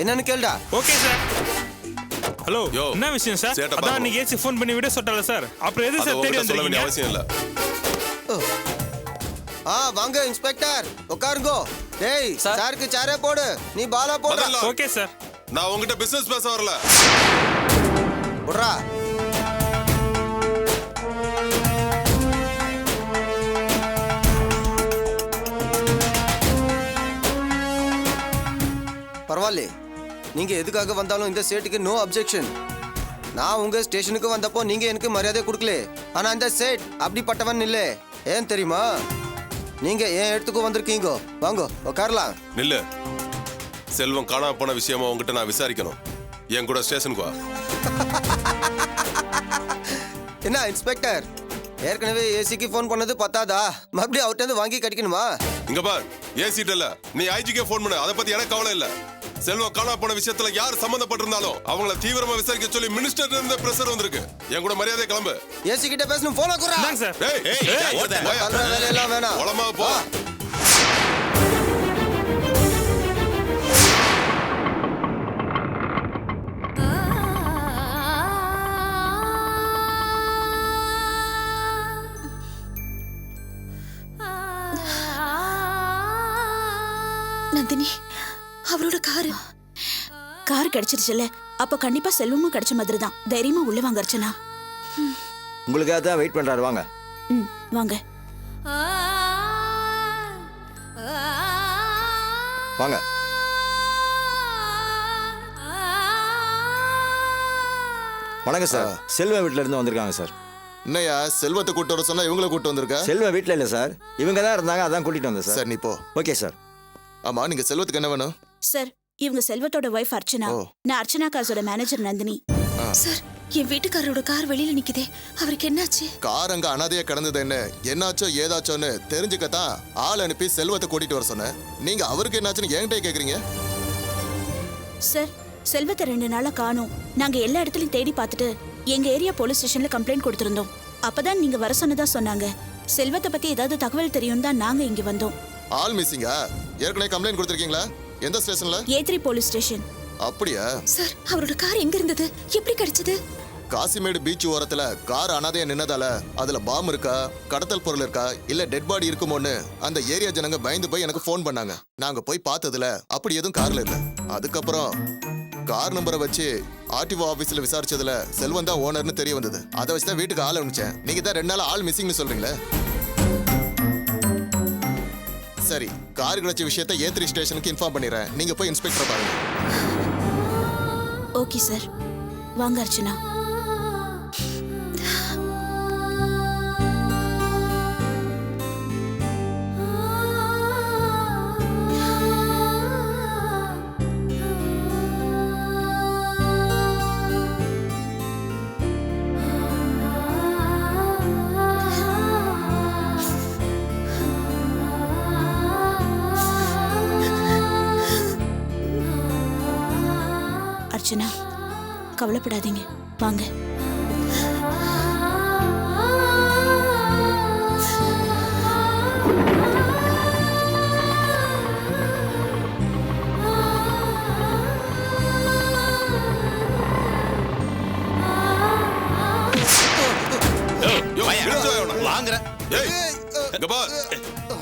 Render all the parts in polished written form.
என்னன்னு கேளுடா. Okay sir. Hello, என்ன விஷயம் சார்? அதான் நீங்க ஏசி ஃபோன் பண்ணி விட சொல்றல சார். அப்புறம் எது சார் தேடி வந்தீங்க? அவசியம் இல்ல. வாங்க இன்ஸ்பெக்டர், உட்காருங்கோ. டேய் சாருக்கு சாரே போடு, நீ பாலா போடு. Okay sir. நான் உங்ககிட்ட பிசினஸ் பேச வரல. போடுறா. பரவாயில்ல, நீங்க எதுக்காக வந்தாலும் இந்த சேட்டுக்கு நோ அப்ஜெக்ஷன். நான் உங்க ஸ்டேஷனுக்கு வந்தப்போ நீங்க எனக்கு மரியாதை கொடுக்கல. ஆனா இந்த சேட் அப்படிப்பட்டவன் இல்ல. ஏன் தெரியுமா? நீங்க ஏன் இடத்துக்கு வந்திருக்கீங்க. வாங்க உட்காரலாம். நில்லு. செல்வம் காணாம போன விஷயமா உங்ககிட்ட நான் விசாரிக்கணும். என் கூட ஸ்டேஷனுக்கு வா. என்ன இன்ஸ்பெக்டர், ஏற்கனவே ஏசிக்கு ஃபோன் பண்ணது பத்தாதா? மறுபடியும் அவர்கிட்ட வாங்கி கட்டிக்கணுமா? இங்க பார், ஏசிட்டு இல்ல, நீ ஐஜிக்கே ஃபோன் பண்ணு. அதை பத்தி எனக்கு கவலை இல்ல. செல்வம் காணாம போன விஷயத்துல யார் சம்பந்தப்பட்டிருந்தாலும் அவங்கள தீவிரமா விசாரிக்க சொல்லி மினிஸ்டர் இருந்த பிரஷர் வந்திருக்கு. என் கூட மரியாதை கிளம்பு. ஏசி கிட்ட பேசணும், போன குறா. சார். வேலையெல்லாம் வேணாம். உலமா போ. நந்தினி, அவரோட கார் கிடைச்சிருச்சுல்ல, அப்ப கண்டிப்பா செல்வமும் கிடைச்ச மாதிரி தான். தைரியமா உள்ள வாங்க அர்ச்சனா. உங்களுக்காக தான் வெயிட் பண்றாரு, வாங்க. வாங்க வாங்க. வணக்கம் சார், செல்வ வீட்ல இருந்து வந்திருக்காங்க சார். என்னையா செல்வத்தை கூட்டு வர சொன்னா இவங்கள கூட்டு வந்திருக்கா? செல்வ வீட்ல இல்ல சார், இவங்க தான் இருந்தாங்க, அதான் கூட்டிட்டு வந்தேன் சார். சார் நீ போ. Okay sir. ஆமா, நீங்க செல்வத்துக்கு என்ன வேணும்? சார், இவங்க செல்வத்தோட வைஃப் அர்ச்சனா. நான் அர்ச்சனா கார்ஸோட மேனேஜர் நந்தினி. சார், என் வீட்டுக்காரரோட கார் வெளியில நிக்குதே, அவருக்கு என்னாச்சு? கார் அங்க அனாதையா கிடந்தது என்னாச்சோ ஏதாச்சோன்னு தெரிஞ்சுக்கத்தான் ஆள் அனுப்பி செல்வத்தை கூட்டிட்டு வர சொன்னேன். நீங்க அவருக்கு என்னாச்சுன்னு என்கிட்ட கேக்குறீங்க? சார், செல்வத்தை 2 நாளா காணோம். நாங்க எல்லா இடத்துலயும் தேடி பார்த்துட்டு எங்க ஏரியா போலீஸ் ஸ்டேஷன்ல கம்ப்ளைண்ட் கொடுத்திருந்தோம். அப்பதான் நீங்க வர சொன்னதா சொன்னாங்க. செல்வத்தை பத்தி ஏதாவது தகவல் தெரியும் தான் நாங்க இங்க வந்தோம். ஆள் மிஸ்ஸிங்கா? ஏற்கனவே கம்ப்ளைண்ட் கொடுத்திருக்கீங்களா? எந்த ஸ்டேஷன்ல? A3 police station. அப்படியா? சார், அவரோட கார் எங்க இருந்தது? எப்படி கிடைச்சது? காசிமேடு பீச் ஓரத்துல கார் அனாதையா நின்னதால அதுல பாம் இருக்கா, கடத்தல் பொருள் இருக்கா, இல்ல டெட் பாடி இருக்குமோன்னு அந்த ஏரியா ஜனங்க பயந்து போய் எனக்கு ஃபோன் பண்ணாங்க. நாங்க போய் பார்த்ததுல அப்படி எதுவும் கார்ல இல்ல. அதுக்கப்புறம் கார் நம்பரை வச்சு ஆர்டிஓ ஆபீஸ்ல விசாரிச்சதுல செல்வம் தான் ஓனர்னு தெரிய வந்தது. அதை வச்சுதான் வீட்டுக்கு ஆள் அனுப்பிச்சேன். நீங்க தான் 2 நாள் ஆள் மிஸ்ஸிங்னு சொல்றீங்களே. சரி, கார் கிடைச்ச விஷயத்தை A3 ஸ்டேஷனுக்கு இன்ஃபார்ம் பண்ணிடுறேன். நீங்க போய் இன்ஸ்பெக்டரை பாருங்க. ஓகே சார், வாங்க அர்ச்சனா. அர்ச்சனா, கவலைப்படாதீங்க, வாங்க.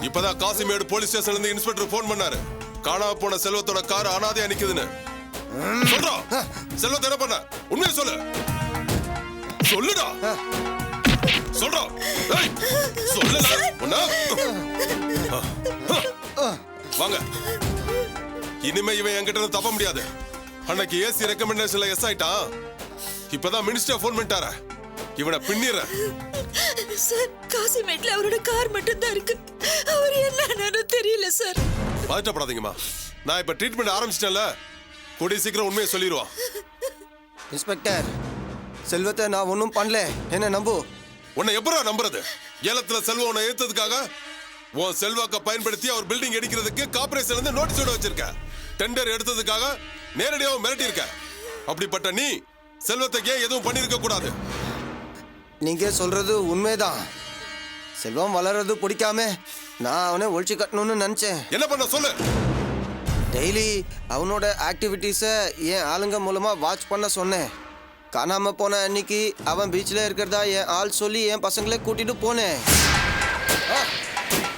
இப்பதான் காசிமேடு போலீஸ் ஸ்டேஷன்ல இருந்து இன்ஸ்பெக்டர் போன் பண்ணாரு. காணாம போன செல்வத்தோட கார் அனாதையா நிக்குதுன்னு. சொல்றோம். செல்வத்தை என்ன பண்ண? உண்மையை சொல்லு. சொல்லுடா. சொல்றோம். சொல்லல. வாங்க. இனிமே இவன் என்கிட்ட இருந்து தப்ப முடியாது. அன்னைக்கு ஏசி ரெக்கமெண்டேஷன்ல எஸ் ஆயிட்டான். இப்பதான் மினிஸ்டர் போன் பண்ணிட்டாரா. இவனை பின்னிற. சார், காசிமேட்ல அவரோட கார் மட்டும் தான் இருக்கு. அவர் என்னன்னு தெரியல சார். பதட்டப்படாதீங்கம்மா. நான் இப்ப ட்ரீட்மெண்ட் ஆரம்பிச்சிட்டேன்ல. கூடிய சீக்கிரம் உண்மையை சொல்லிடுவான். இன்ஸ்பெக்டர், செல்வத்தை நான் ஒன்றும் பண்ணல, என்ன நம்பு. உன்னை எப்படா நம்புறது? ஏலத்துல செல்வம் உன்னை ஏத்ததுக்காக உன் செல்வாக்க பயன்படுத்தி அவர் பில்டிங் எடுக்கிறதுக்கு கார்ப்பரேஷன்ல இருந்து நோட்டீஸ் விட வச்சிருக்க. டெண்டர் எடுத்ததுக்காக நேரடியாக மிரட்டி இருக்க. அப்படிப்பட்ட நீ செல்வத்தை ஏன் எதுவும் பண்ணிருக்க கூடாது? நீங்க சொல்றது உண்மைதான். செல்வம் வளர்றது பிடிக்காம நான் அவனை ஒழிச்சு கட்டணும்னு நினைச்சேன். என்ன பண்ண சொல்லு. டெய்லி அவனோட ஆக்டிவிட்டீஸை என் ஆளுங்க மூலமா வாட்ச் பண்ண சொன்னேன். காணாம போன அன்னைக்கு அவன் பீச்சில் இருக்கிறதா என் ஆள் சொல்லி என் பசங்களே கூட்டிட்டு போனேன்.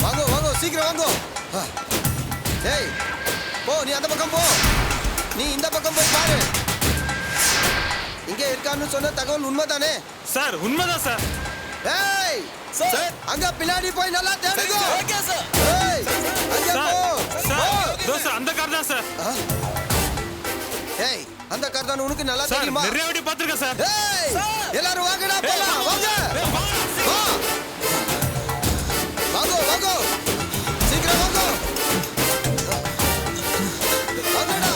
வாங்கோ வாங்கோ சீக்கிரம் வாங்கோ. டேய் போ, நீ அந்த பக்கம் போ, நீ இந்த பக்கம் போய் பாரு. இங்கே இருக்கான்னு சொன்ன தகவல் உண்மைதானே? சார் உண்மைதான் சார். ஏய் சார், அங்க பின்னாடி போய் நல்லா தேடுங்க. Okay sir. ஏய் அங்க சார் போ. சார் தோசை அந்த கார் தான் சார். ஏய் அந்த கார் தான் உனக்கு நல்லா சார் தெரியுமா? நிறைய வாட்டி பார்த்துருக்கேன் சார். ஏய் எல்லாரும் வாங்கடா போலாம். வாங்க வா. வாங்கோ வாங்கோ சீக்கிரம் வாங்கோ. வாங்கடா.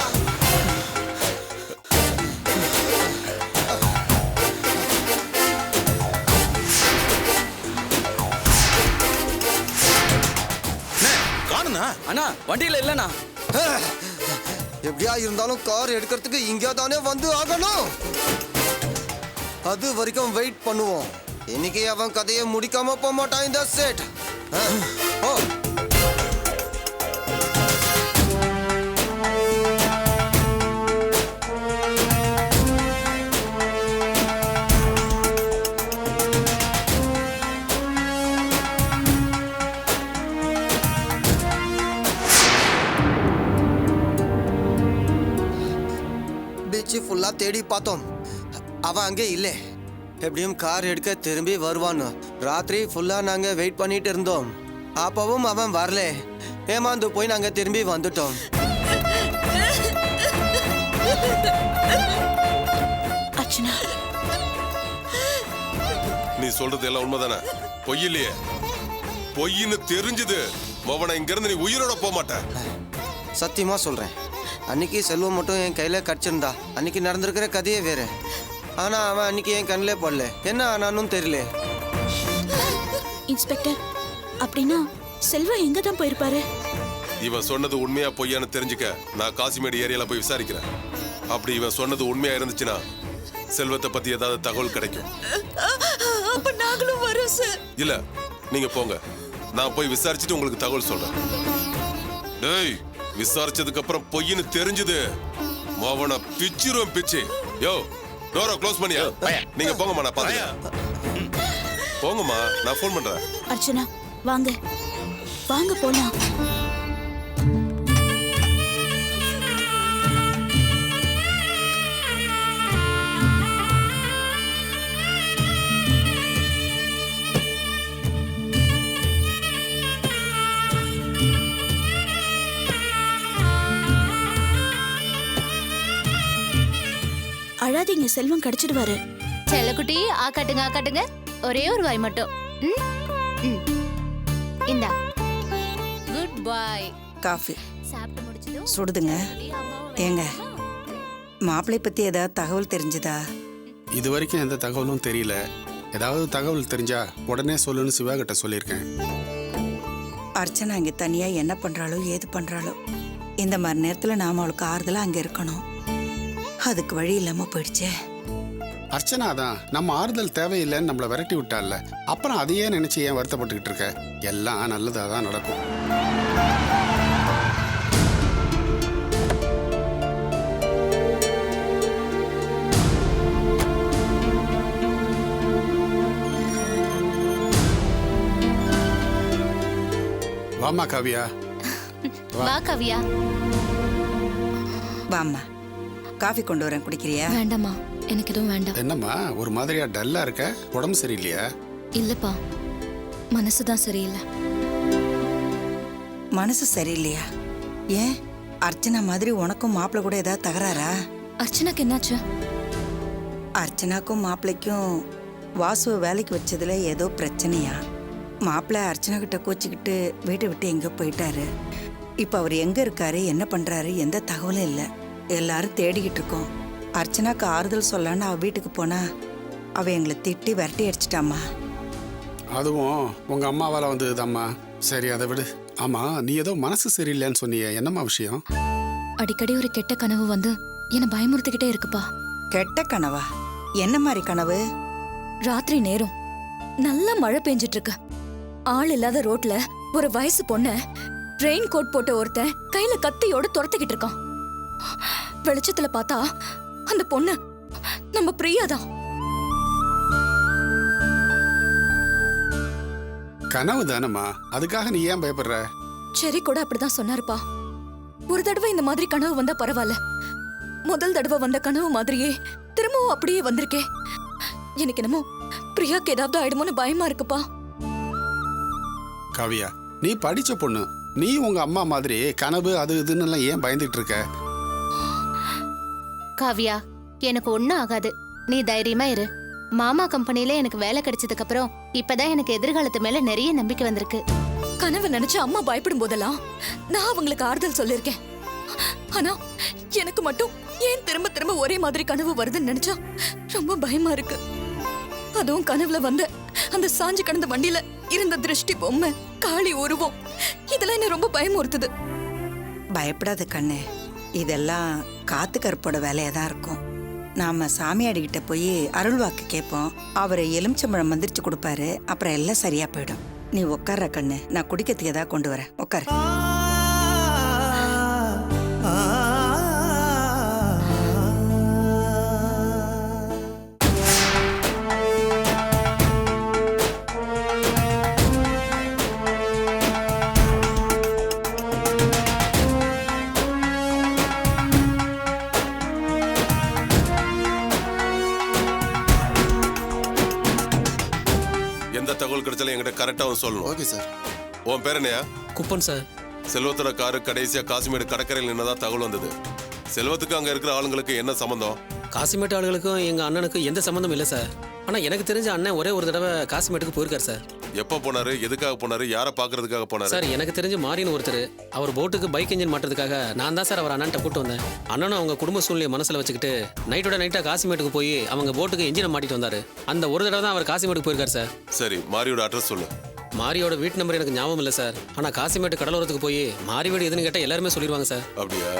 காணுண்ணா அண்ணா வண்டியில இல்லண்ணா. எப்படியா இருந்தாலும் கார் எடுக்கிறதுக்கு இங்கே தானே வந்து ஆகணும். அது வரைக்கும் வெயிட் பண்ணுவோம். இன்னைக்கு அவன் கதையை முடிக்காம போக மாட்டான் இந்த செட். ஓ பீச்சு ஃபுல்லா தேடி பார்த்தோம். அவன் அங்கே இல்லை. எப்படியும் கார் எடுக்க திரும்பி வருவான்னு ராத்திரி ஃபுல்லா நாங்க வெயிட் பண்ணிட்டு இருந்தோம். அப்பவும் அவன் வரல. ஏமாந்து போய் நாங்க திரும்பி வந்துட்டோம். அர்ச்சனா, நீ சொல்றது எல்லாம் உண்மைதானே? பொய் இல்லையே? பொய்ன்னு தெரிஞ்சது மவனை இங்க இருந்து நீ உயிரோட போக மாட்ட. சத்தியமா சொல்றேன். அன்னைக்கு செல்வம் மட்டும் என் கையில கடிச்சிருந்தா அன்னைக்கு நடந்திருக்கிற கதையே வேற. ஆனா அவன் அன்னைக்கு என் கண்ணிலே படல. என்ன ஆனானும் தெரியல. இன்ஸ்பெக்டர், அப்படின்னா செல்வா எங்க தான் போயிருப்பாரு? இவன் சொன்னது உண்மையா பொய்யான்னு தெரிஞ்சுக்க நான் காசிமேடு ஏரியால போய் விசாரிக்கிறேன். அப்படி இவன் சொன்னது உண்மையா இருந்துச்சுன்னா செல்வத்தை பத்தி ஏதாவது தகவல் கிடைக்கும். அப்ப நாங்களும் வரோம் சார். இல்ல நீங்க போங்க, நான் போய் விசாரிச்சுட்டு உங்களுக்கு தகவல் சொல்றேன். டேய், விசாரிச்சதுக்கு அப்புறம் பொய்ன்னு தெரிஞ்சது மவனை பிச்சிரும் பிச்சு. யோ டோரை க்ளோஸ் பண்ணியா? நீங்க போங்கம்மா, நான் பாத்துக்கிறேன். போங்கம்மா, நான் ஃபோன் பண்றேன். அர்ச்சனா வாங்க வாங்க போலாம். அழாதீங்க, செல்வம் கிடைச்சிடுவாரு. செல்லக்குட்டி ஆக்காட்டுங்க ஒரே ஒரு வாய் மட்டும். இந்தா குட் பாய். காஃபி சாப்பிட்டு முடிச்சதும் சுடுதுங்க. ஏங்க, மாப்பிள்ளை பத்தி ஏதாவது தகவல் தெரிஞ்சுதா? இது வரைக்கும் எந்த தகவலும் தெரியல. ஏதாவது தகவல் தெரிஞ்சா உடனே சொல்லுன்னு சிவா கிட்ட சொல்லியிருக்கேன். அர்ச்சனா இங்க தனியா என்ன பண்றாளோ ஏது பண்றாளோ, இந்த மாதிரி நேரத்துல நாம அவளுக்கு ஆறுதலா அங்க இருக்கணும். அதுக்கு வழி இல்லாம போயிடுச்சே. அர்ச்சனா தான் நம்ம ஆறுதல் தேவையில்லைன்னு நம்மளை விரட்டி விட்டால, அப்புறம் அதையே நினைச்சு ஏன் வருத்தப்பட்டுக்கிட்டு இருக்க? எல்லாம் நல்லதாக தான் நடக்கும். வாமா காவியா. வா கவியா. வாம்மா, காஃபி கொண்டு வரேன், குடிக்கிறியா? வேண்டாமா, எனக்கு எதுவும் வேண்டாம். என்னம்மா ஒரு மாதிரியா டல்லா இருக்க? உடம்பு சரியில்லையா? இல்லப்பா, மனசுதான் சரியில்லை. மனசு சரியில்லையா? ஏன், அர்ச்சனா மாதிரி உனக்கும் மாப்பிள்ளை கூட ஏதாவது தகராறா? அர்ச்சனாக்கு என்னாச்சு? அர்ச்சனாக்கும் மாப்பிள்ளைக்கும் வாசுவை வேலைக்கு வச்சதுல ஏதோ பிரச்சனையா? மாப்பிள்ளை அர்ச்சனா கிட்ட கோச்சிக்கிட்டு வீட்டை விட்டு எங்க போயிட்டாரு. இப்ப அவர் எங்க இருக்காரு, என்ன பண்றாரு, எந்த தகவலும் இல்லை. எல்லாரும் தேடிக்கிட்டு இருக்கோம். அர்ச்சனாக்கு ஆறுதல் சொல்லான்னு அவ வீட்டுக்கு போனா அவ எங்களை திட்டி விரட்டி அடிச்சிட்டாமா. அதுவும் உங்க அம்மாவால வந்ததுதாம்மா. சரி அதை விடு. ஆமா, நீ ஏதோ மனசு சரியில்லைன்னு சொன்னியே, என்னம்மா விஷயம்? அடிக்கடி ஒரு கெட்ட கனவு வந்து என்னை பயமுறுத்திக்கிட்டே இருக்குப்பா. கெட்ட கனவா? என்ன மாதிரி கனவு? ராத்திரி நேரம் நல்லா மழை பெஞ்சிட்டு இருக்கு. ஆள் இல்லாத ரோட்ல ஒரு வயசு பொண்ண ரெயின் கோட் போட்ட ஒருத்தன் கையில கத்தியோட துரத்திக்கிட்டு இருக்கான். வெளிச்சத்துல பார்த்தா அந்த பொண்ணு நம்ம பிரியாதான். கனவு தானம்மா, அதுக்காக நீ ஏன் பயப்படுற? சரி கூட அப்படிதான் சொன்னாருப்பா. ஒரு தடவை இந்த மாதிரி கனவு வந்தா பரவாயில்ல, முதல் தடவை வந்த கனவு மாதிரியே திரும்பவும் அப்படியே வந்திருக்கே. எனக்கு என்னமோ பிரியாக்கு ஏதாவது ஆயிடுமோன்னு பயமா இருக்குப்பா. காவியா, நீ படிச்ச பொண்ணு, நீ உங்க அம்மா மாதிரி கனவு அது இதுன்னு எல்லாம் ஏன் பயந்துட்டு இருக்க? காவியா, எனக்கு ஒண்ணும் ஆகாது, நீ தைரியமா இரு. மாமா கம்பெனில எனக்கு வேலை கிடைச்சதுக்கு அப்புறம் இப்பதான் எனக்கு எதிர்காலத்து மேல நிறைய நம்பிக்கை வந்திருக்கு. கனவு நினைச்சு அம்மா பயப்படும் போதெல்லாம் நான் அவங்களுக்கு ஆறுதல் சொல்லிருக்கேன். ஆனா எனக்கு மட்டும் ஏன் திரும்ப திரும்ப ஒரே மாதிரி கனவு வருதுன்னு நினைச்சா ரொம்ப பயமா இருக்கு. அதுவும் கனவுல வந்த அந்த சாஞ்சு கிடந்த வண்டியில இருந்த திருஷ்டி பொம்மை, காளி உருவம், இதெல்லாம் என்ன ரொம்ப பயமுறுத்துது. பயப்படாத கண்ணு, இதெல்லாம் காத்து கருப்போட வேலையா தான் இருக்கும். நாம சாமியாடிக்கிட்ட போய் அருள்வாக்கு கேட்போம், அவர் எலுமிச்சம்பழம் மந்திரிச்சு கொடுப்பாரு, அப்புறம் எல்லாம் சரியா போயிடும். நீ உட்கார்ற கண்ணு, நான் குடிக்கிறதுக்கு ஏதாவது கொண்டு வரேன், உட்காரு. எந்த தகவல் கிடைச்சாலும் என்கிட்ட கரெக்டா சொல்லணும். Okay sir. உன் பேர் என்னையா? குப்பன் சார். செல்வத்தோட காரு கடைசியா காசிமேடு கடற்கரையில் நின்னதா தகவல் வந்தது. செல்வத்துக்கு அங்க இருக்கிற ஆளுங்களுக்கு என்ன சம்பந்தம்? காசிமேட்டு ஆளுகளுக்கும் எங்க அண்ணனுக்கும் எந்த சம்பந்தம் இல்லை சார். ஆனா எனக்கு தெரிஞ்ச அண்ணன் ஒரே ஒரு தடவை காசிமேட்டுக்கு போயிருக்காரு சார். எப்ப போனாரு, எதுக்காக போனாரு, யாரை பாக்குறதுக்காக போனாரு? சார் எனக்கு தெரிஞ்ச மாறின்னு ஒருத்தர், அவர் போட்டுக்கு பைக் இன்ஜின் மாட்டுறதுக்காக நான் தான் சார் அவர் அண்ணன்ட்ட கூட்டு வந்தேன். அண்ணனும் அவங்க குடும்ப சூழ்நிலையை மனசுல வச்சுக்கிட்டு நைட்டோட நைட்டா காசிமேட்டுக்கு போய் அவங்க போட்டுக்கு இன்ஜினை மாட்டிட்டு வந்தாரு. அந்த ஒரு தடவை தான் அவர் காசிமேட்டுக்கு போயிருக்காரு சார். சரி, மாரியோட அட்ரஸ் சொல்லு. மாரியோட வீட்டு நம்பர் எனக்கு ஞாபகம் இல்லை சார். ஆனா காசிமேட்டு கடலோரத்துக்கு போய் மாரி வீடு எதுன்னு கேட்டா எல்லாருமே சொல்லிடுவாங்க சார். அப்படியா?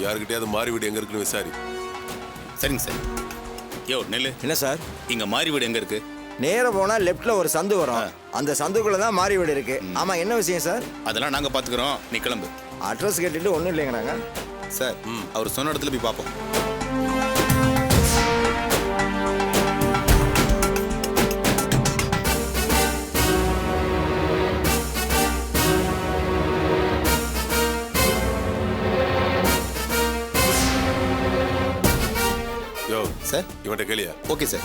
யாருக்கிட்டையாவது மாரி வீடு எங்க இருக்குன்னு விசாரி. சரிங்க சார். யோ நெல்லு. என்ன சார்? இங்க மாரி வீடு எங்க இருக்கு? நேரா போனா லெஃப்ட்ல ஒரு சந்து வரும், அந்த சந்துக்குள்ள தான் மாரி வீடு இருக்கு. ஆமா, என்ன விஷயம் சார்? அதெல்லாம் நாங்க பாத்துக்கிறோம், நீ கிளம்பு. அட்ரஸ் கேட்டுட்டு ஒண்ணும் இல்லைங்கிறாங்க சார். அவர் சொன்ன இடத்துல போய் பார்ப்போம். யோ சார். இவன்ட்ட கேளியா? Okay sir.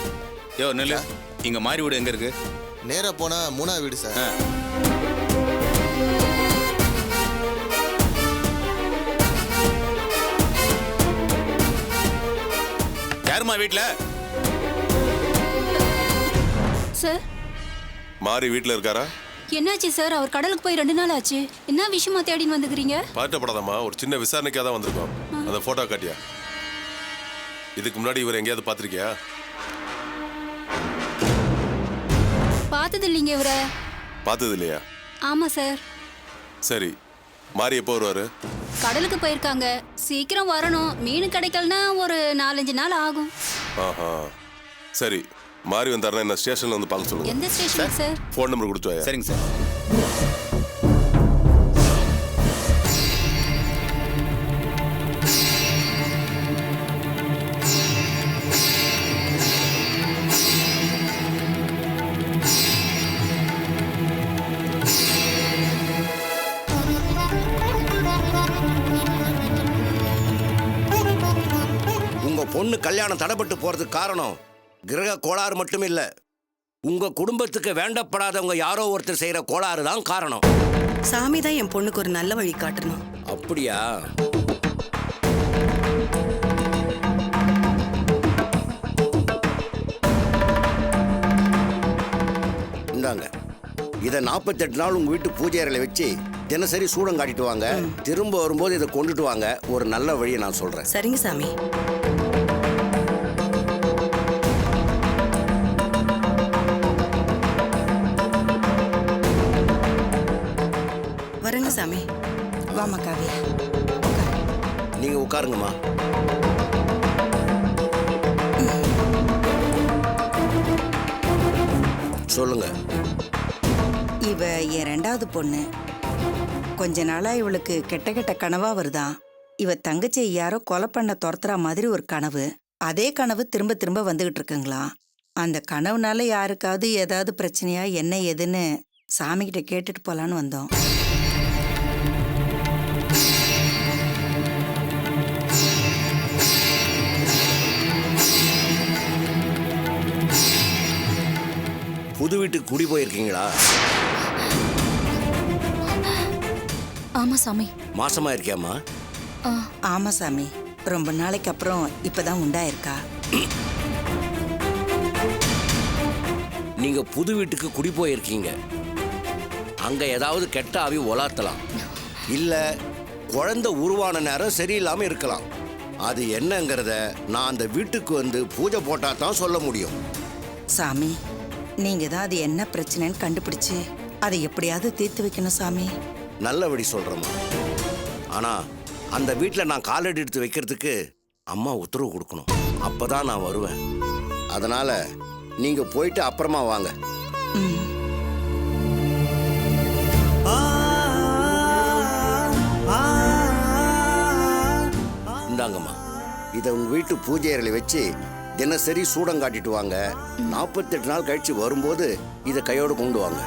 யோ நெல்லு, இங்க மாரி வீடு எங்க இருக்கு? நேரா போனா 3ஆவது வீடு சார். யாருமா வீட்ல? சார். மாரி வீட்ல இருக்காரா? என்னாச்சு சார்? அவர் கடலுக்கு போய் 2 நாள் ஆச்சு. என்ன விஷயமா தேடின்னு வந்துக்கிறீங்க? பாட்டப்படாதம்மா, ஒரு சின்ன விசாரணைக்காக தான் வந்திருக்கோம். அந்த போட்டோ காட்டியா? இதுக்கு முன்னாடி இவர் எங்கேயாவது பாத்திருக்கியா? பார்த்தது இல்லைங்க இவரை. பார்த்தது இல்லையா? ஆமா சார். சரி, மாரி எப்போ வருவாரு? கடலுக்கு போயிருக்காங்க, சீக்கிரம் வரணும். மீன் கிடைக்கலனா ஒரு 4-5 நாள் ஆகும். ஆஹா, சரி. மாரி வந்தாருன்னா என்ன ஸ்டேஷன்ல வந்து பார்க்க சொல்லுங்க. எந்த ஸ்டேஷன் சார்? ஃபோன் நம்பர் கொடுத்து வாயா. சரிங்க சார். பொண்ணு கல்யாணம் தடைப்பட்டு போறதுக்கு காரணம் கிரக கோளாறு மட்டும் இல்ல, உங்க குடும்பத்துக்கு வேண்டப்படாதவங்க யாரோ ஒருத்தர் செய்யற கோளாறு தான் காரணம். சாமி தான் என் பொண்ணுக்கு ஒரு நல்ல வழி காட்டணும். அப்படியா? இந்தாங்க, இதை 48 நாள் உங்க வீட்டு பூஜை அறையில வச்சு தினசரி சூடம் காட்டிட்டு வாங்க. திரும்ப வரும்போது இதை கொண்டுட்டு வாங்க. ஒரு நல்ல வழியை நான் சொல்றேன். சரிங்க சாமி. வரேங்க சாமி. வாமா காவியா. நீங்க உட்காருங்கம்மா. சொல்லுங்க. இவ என் 2வது பொண்ணு. கொஞ்ச நாளா இவளுக்கு கெட்ட கெட்ட கனவா வருதான். இவ தங்கச்சியை யாரோ கொலை பண்ண துரத்துற மாதிரி ஒரு கனவு. அதே கனவு திரும்ப திரும்ப வந்துகிட்டு இருக்குங்களாம். அந்த கனவுனால யாருக்காவது ஏதாவது பிரச்சனையா என்ன ஏதுன்னு சாமி கிட்ட கேட்டுட்டு போலான்னு வந்தோம். புது வீட்டுக்கு குடி போயிருக்கீங்களா? ஆமா சாமி. மாசமா இருக்கியாம்மா? ஆமா சாமி, ரொம்ப நாளைக்கு அப்புறம் இப்பதான் உண்டாயிருக்கா. நீங்க புது வீட்டுக்கு குடி போயிருக்கீங்க. அங்க ஏதாவது கெட்ட ஆவி உலாத்தலாம், இல்ல குழந்தை உருவான நேரம் சரியில்லாம இருக்கலாம். அது என்னங்கிறத நான் அந்த வீட்டுக்கு வந்து பூஜை போட்டா தான் சொல்ல முடியும். சாமி, நீங்க தான் அது என்ன பிரச்சனைன்னு கண்டுபிடிச்சு அதை எப்படியாவது தீர்த்து வைக்கணும் சாமி. நல்லபடி சொல்றேம்மா. ஆனா அந்த வீட்டில் நான் காலடி எடுத்து வைக்கிறதுக்கு அம்மா உத்தரவு கொடுக்கணும். அப்பதான் நான் வருவேன். அதனால நீங்க போயிட்டு அப்புறமா வாங்க. இந்தாங்கம்மா, இதை உங்க வீட்டு பூஜை அறையில வச்சு தினசரி சூடம் காட்டிட்டு வாங்க. 48 நாள் கழிச்சு வரும்போது இதை கையோடு கொண்டு வாங்க.